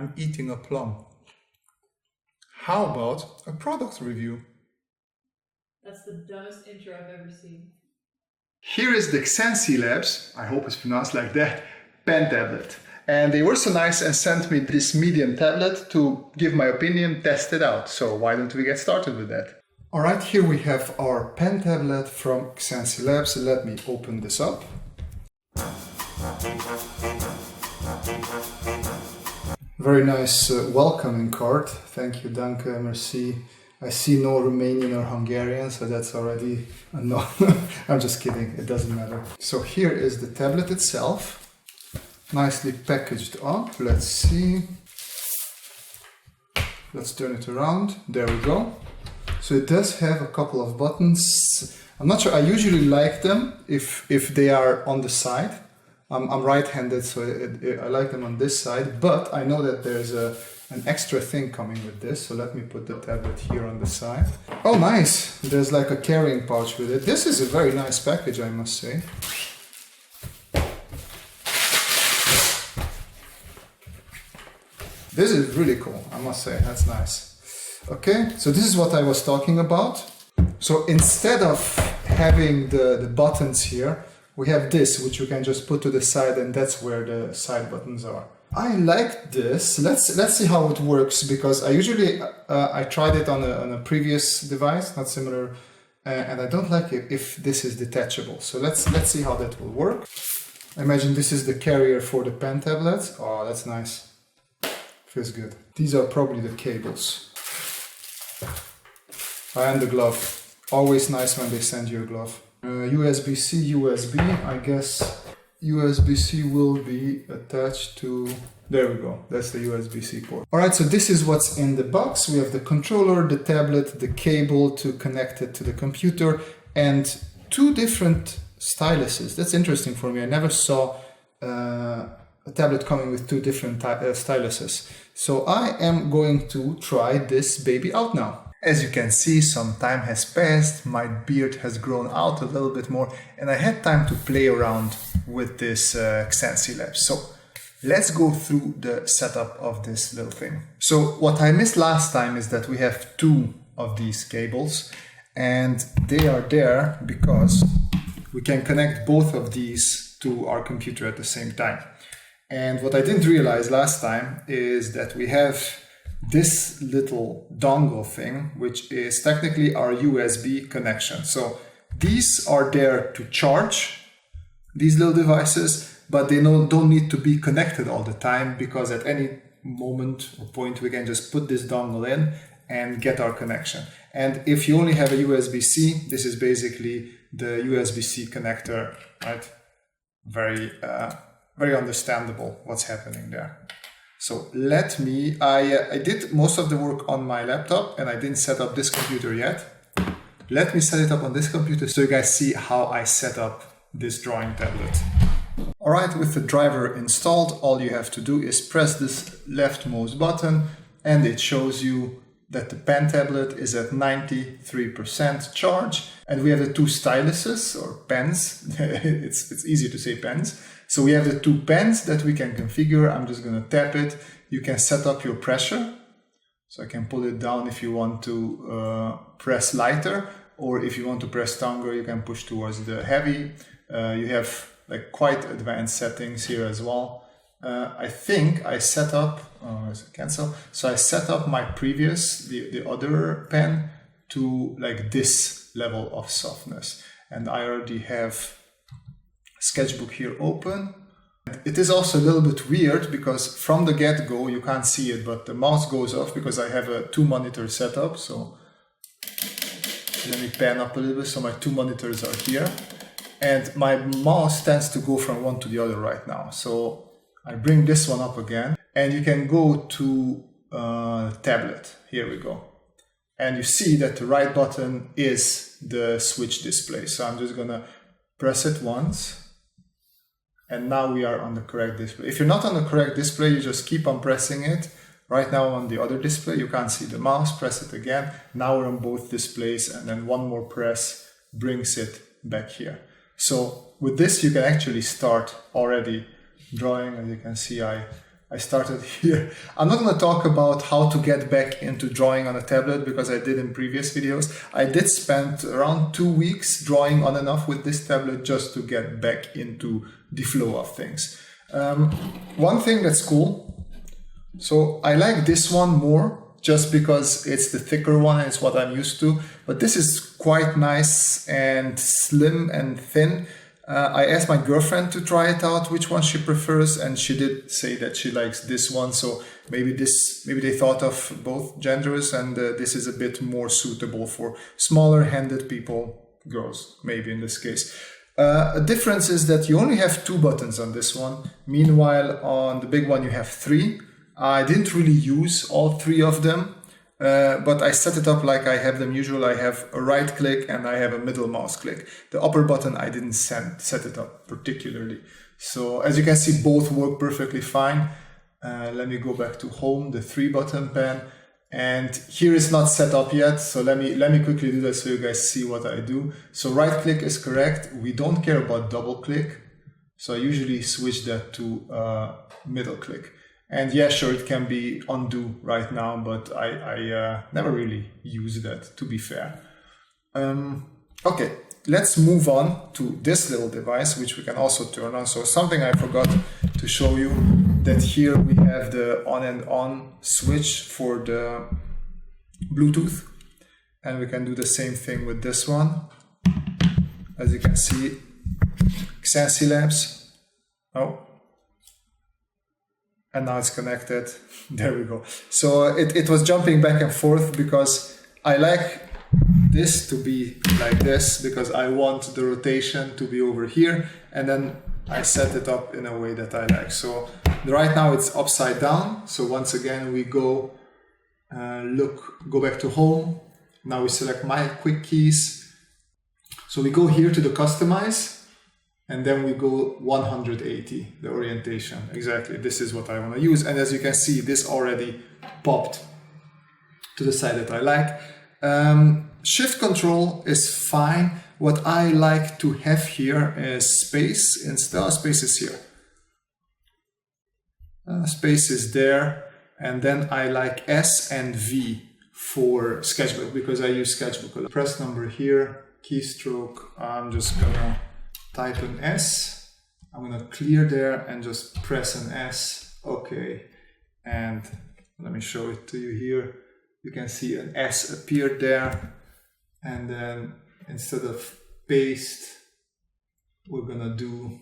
I'm eating a plum. How about a product review? That's the dumbest intro I've ever seen. Here is the Xencelabs, I hope it's pronounced like that, pen tablet. And they were so nice and sent me this medium tablet to give my opinion, test it out. So why don't we get started with that? Alright, here we have our pen tablet from Xencelabs. Let me open this up. Very nice welcoming card. Thank you, danke, merci. I see no Romanian or Hungarian, so that's already a no. I'm just kidding, it doesn't matter. So here is the tablet itself, nicely packaged up. Let's see. Let's turn it around. There we go. So it does have a couple of buttons. I'm not sure, I usually like them if they are on the side. I'm right-handed, so I like them on this side, but I know that there's an extra thing coming with this, so let me put the tablet here on the side. Oh, nice! There's like a carrying pouch with it. This is a very nice package, I must say. This is really cool, I must say, that's nice. Okay, so this is what I was talking about. So instead of having the buttons here, we have this, which you can just put to the side, and that's where the side buttons are. I like this. Let's see how it works, because I usually I tried it on a previous device, not similar, and I don't like it if this is detachable. So let's see how that will work. I imagine this is the carrier for the pen tablet. Oh, that's nice. Feels good. These are probably the cables. And the glove. Always nice when they send you a glove. USB-C, USB, I guess USB-C will be attached to, there we go, that's the USB-C port. Alright, so this is what's in the box. We have the controller, the tablet, the cable to connect it to the computer, and two different styluses. That's interesting for me. I never saw a tablet coming with two different styluses. So I am going to try this baby out now. As you can see, some time has passed, my beard has grown out a little bit more, and I had time to play around with this Xencelabs. So let's go through the setup of this little thing. So what I missed last time is that we have two of these cables, and they are there because we can connect both of these to our computer at the same time. And what I didn't realize last time is that we have this little dongle thing, which is technically our USB connection. So these are there to charge these little devices, but they don't need to be connected all the time, because at any moment or point we can just put this dongle in and get our connection. And if you only have a USB-C, this is basically the USB-C connector, right? Very understandable what's happening there. So I did most of the work on my laptop, and I didn't set up this computer yet. Let me set it up on this computer so you guys see how I set up this drawing tablet. Alright, with the driver installed, all you have to do is press this leftmost button, and it shows you that the pen tablet is at 93% charge, and we have the two styluses, or pens. it's easy to say pens. So we have the two pens that we can configure. I'm just going to tap it. You can set up your pressure. So I can pull it down if you want to press lighter, or if you want to press stronger, you can push towards the heavy. You have like quite advanced settings here as well. I think I set up, cancel. So I set up my previous, the other pen to like this level of softness. And I already have Sketchbook here open. It is also a little bit weird because from the get-go you can't see it, but the mouse goes off because I have a 2-monitor setup. So let me pan up a little bit. So my 2 monitors are here, and my mouse tends to go from one to the other right now. So I bring this one up again, and you can go to tablet. Here we go. And you see that the right button is the switch display. So I'm just gonna press it once. And now we are on the correct display. If you're not on the correct display, you just keep on pressing it. Right now on the other display, you can't see the mouse, press it again. Now we're on both displays, and then one more press brings it back here. So with this, you can actually start already drawing. As you can see, I I started here. I'm not going to talk about how to get back into drawing on a tablet because I did in previous videos. I did spend around 2 weeks drawing on and off with this tablet just to get back into the flow of things. One thing that's cool, so I like this one more just because it's the thicker one and it's what I'm used to, but this is quite nice and slim and thin. I asked my girlfriend to try it out, which one she prefers, and she did say that she likes this one. So maybe they thought of both genders, and this is a bit more suitable for smaller-handed people, girls, maybe in this case. A difference is that you only have 2 buttons on this one. Meanwhile, on the big one, you have 3. I didn't really use all 3 of them. But I set it up like I have them usual. I have a right click and I have a middle mouse click. The upper button I didn't set it up particularly. So as you can see, both work perfectly fine. Let me go back to home, the 3-button pen. And here it's not set up yet. So let me quickly do that so you guys see what I do. So right click is correct. We don't care about double click. So I usually switch that to middle click. And yeah, sure, it can be undo right now, but I never really use that, to be fair. Okay, let's move on to this little device, which we can also turn on. So something I forgot to show you, that here we have the on and on switch for the Bluetooth. And we can do the same thing with this one. As you can see, Xencelabs. Oh. And now it's connected. There we go. So it was jumping back and forth because I like this to be like this because I want the rotation to be over here, and then I set it up in a way that I like. So right now it's upside down. So once again we go go back to home. Now we select my quick keys. So we go here to the customize. And then we go 180, the orientation. Exactly, this is what I want to use. And as you can see, this already popped to the side that I like. Shift control is fine. What I like to have here is space. Instead, space is here. Space is there. And then I like S and V for sketchbook because I use sketchbook. Press number here, keystroke. I'm just gonna type an S, I'm gonna clear there and just press an S, okay, and let me show it to you here. You can see an S appeared there, and then instead of paste, we're gonna do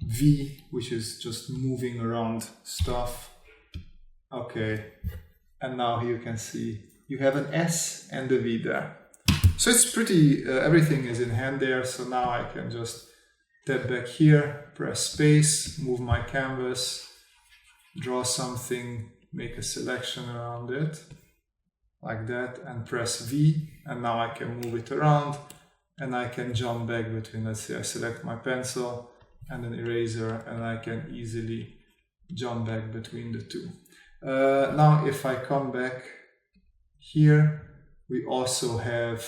V, which is just moving around stuff, okay, and now here you can see you have an S and a V there. So it's pretty, everything is in hand there. So now I can just tap back here, press space, move my canvas, draw something, make a selection around it, like that, and press V. And now I can move it around and I can jump back between, let's say I select my pencil and an eraser, and I can easily jump back between the two. Now if I come back here, we also have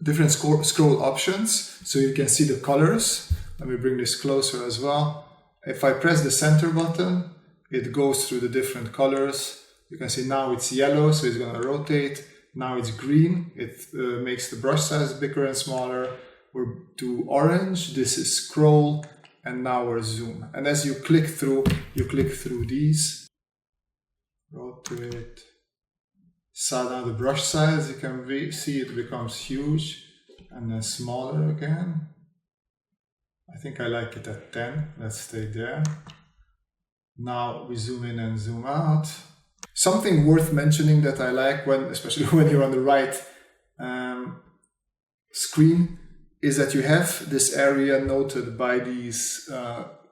different scroll options, so you can see the colors. Let me bring this closer as well. If I press the center button, it goes through the different colors. You can see now it's yellow, so it's going to rotate. Now it's green, it makes the brush size bigger and smaller. We're to orange, this is scroll, and now we're zoom. And as you click through these. Rotate. So now the brush size, you can see it becomes huge and then smaller again. I think I like it at 10. Let's stay there. Now we zoom in and zoom out. Something worth mentioning that I like, especially when you're on the right screen, is that you have this area noted by these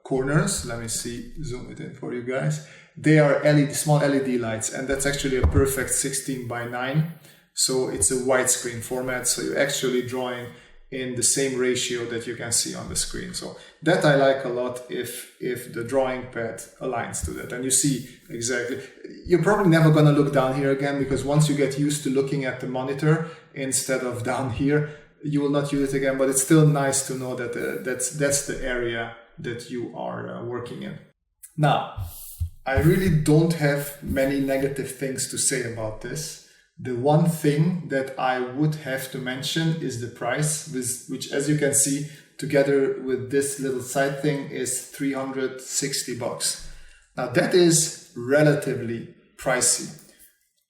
corners. Let me zoom it in for you guys. They are small LED lights, and that's actually a perfect 16:9. So it's a widescreen format, so you're actually drawing in the same ratio that you can see on the screen. So that I like a lot if the drawing pad aligns to that. And you see exactly, you're probably never gonna look down here again, because once you get used to looking at the monitor instead of down here, you will not use it again, but it's still nice to know that that's the area that you are working in. Now, I really don't have many negative things to say about this. The one thing that I would have to mention is the price, which, as you can see, together with this little side thing is $360. Now that is relatively pricey.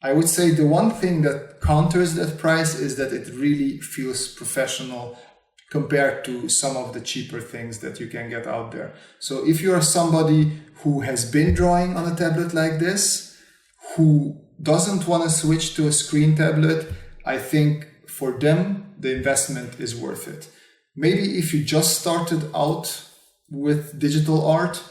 I would say the one thing that counters that price is that it really feels professional compared to some of the cheaper things that you can get out there. So if you are somebody who has been drawing on a tablet like this, who doesn't want to switch to a screen tablet, I think for them the investment is worth it. Maybe if you just started out with digital art,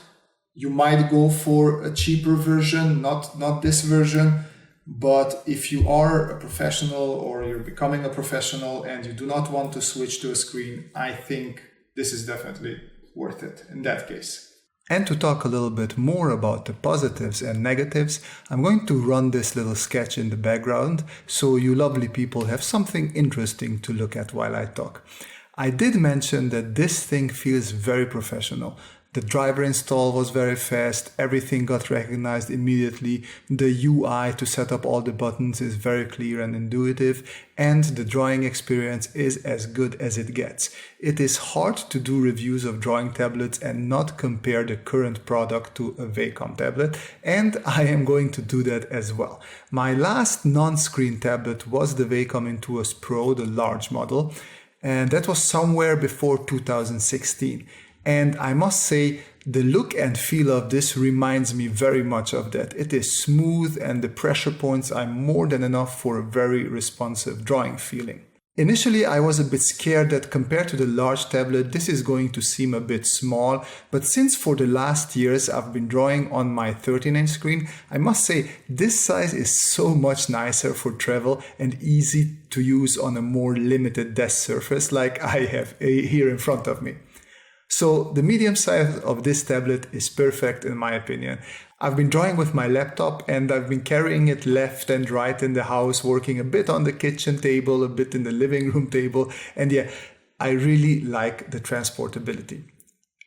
you might go for a cheaper version, not this version. But if you are a professional or you're becoming a professional and you do not want to switch to a screen, I think this is definitely worth it in that case. And to talk a little bit more about the positives and negatives, I'm going to run this little sketch in the background so you lovely people have something interesting to look at while I talk. I did mention that this thing feels very professional. The driver install was very fast, everything got recognized immediately, the UI to set up all the buttons is very clear and intuitive, and the drawing experience is as good as it gets. It is hard to do reviews of drawing tablets and not compare the current product to a Wacom tablet, and I am going to do that as well. My last non-screen tablet was the Wacom Intuos Pro, the large model, and that was somewhere before 2016. And I must say, the look and feel of this reminds me very much of that. It is smooth and the pressure points are more than enough for a very responsive drawing feeling. Initially, I was a bit scared that compared to the large tablet, this is going to seem a bit small, but since for the last years I've been drawing on my 13-inch screen, I must say this size is so much nicer for travel and easy to use on a more limited desk surface like I have here in front of me. So the medium size of this tablet is perfect in my opinion. I've been drawing with my laptop and I've been carrying it left and right in the house, working a bit on the kitchen table, a bit in the living room table, and yeah, I really like the transportability.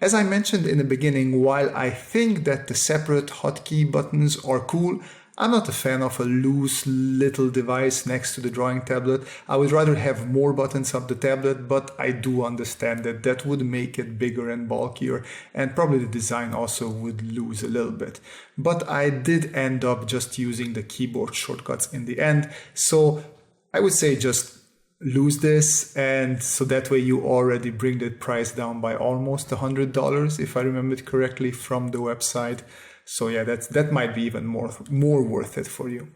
As I mentioned in the beginning, while I think that the separate hotkey buttons are cool, I'm not a fan of a loose little device next to the drawing tablet. I would rather have more buttons up the tablet, but I do understand that that would make it bigger and bulkier, and probably the design also would lose a little bit. But I did end up just using the keyboard shortcuts in the end, so I would say just lose this, and so that way you already bring the price down by almost $100 if I remember it correctly from the website. So yeah, that might be even more worth it for you.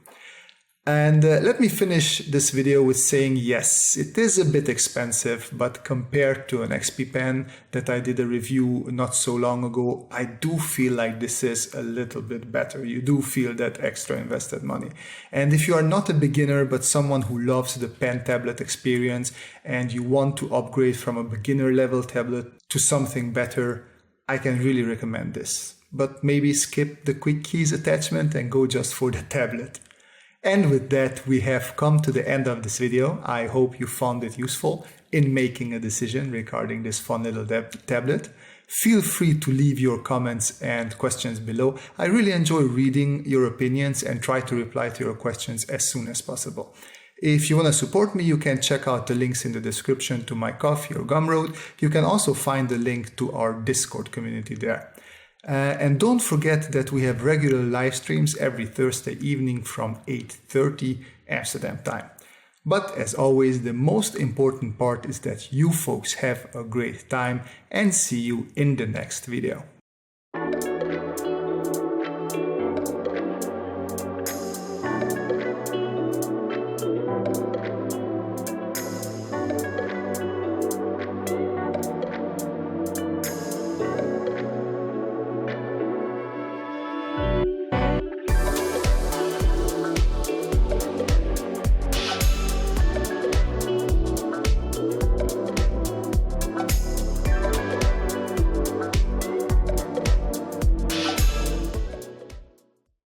And let me finish this video with saying yes, it is a bit expensive, but compared to an XP pen that I did a review not so long ago, I do feel like this is a little bit better. You do feel that extra invested money. And if you are not a beginner, but someone who loves the pen tablet experience and you want to upgrade from a beginner level tablet to something better, I can really recommend this. But maybe skip the quick keys attachment and go just for the tablet. And with that, we have come to the end of this video. I hope you found it useful in making a decision regarding this fun little tablet. Feel free to leave your comments and questions below. I really enjoy reading your opinions and try to reply to your questions as soon as possible. If you want to support me, you can check out the links in the description to my Coffee or Gumroad. You can also find the link to our Discord community there. And don't forget that we have regular live streams every Thursday evening from 8:30 Amsterdam time. But as always, the most important part is that you folks have a great time, and see you in the next video.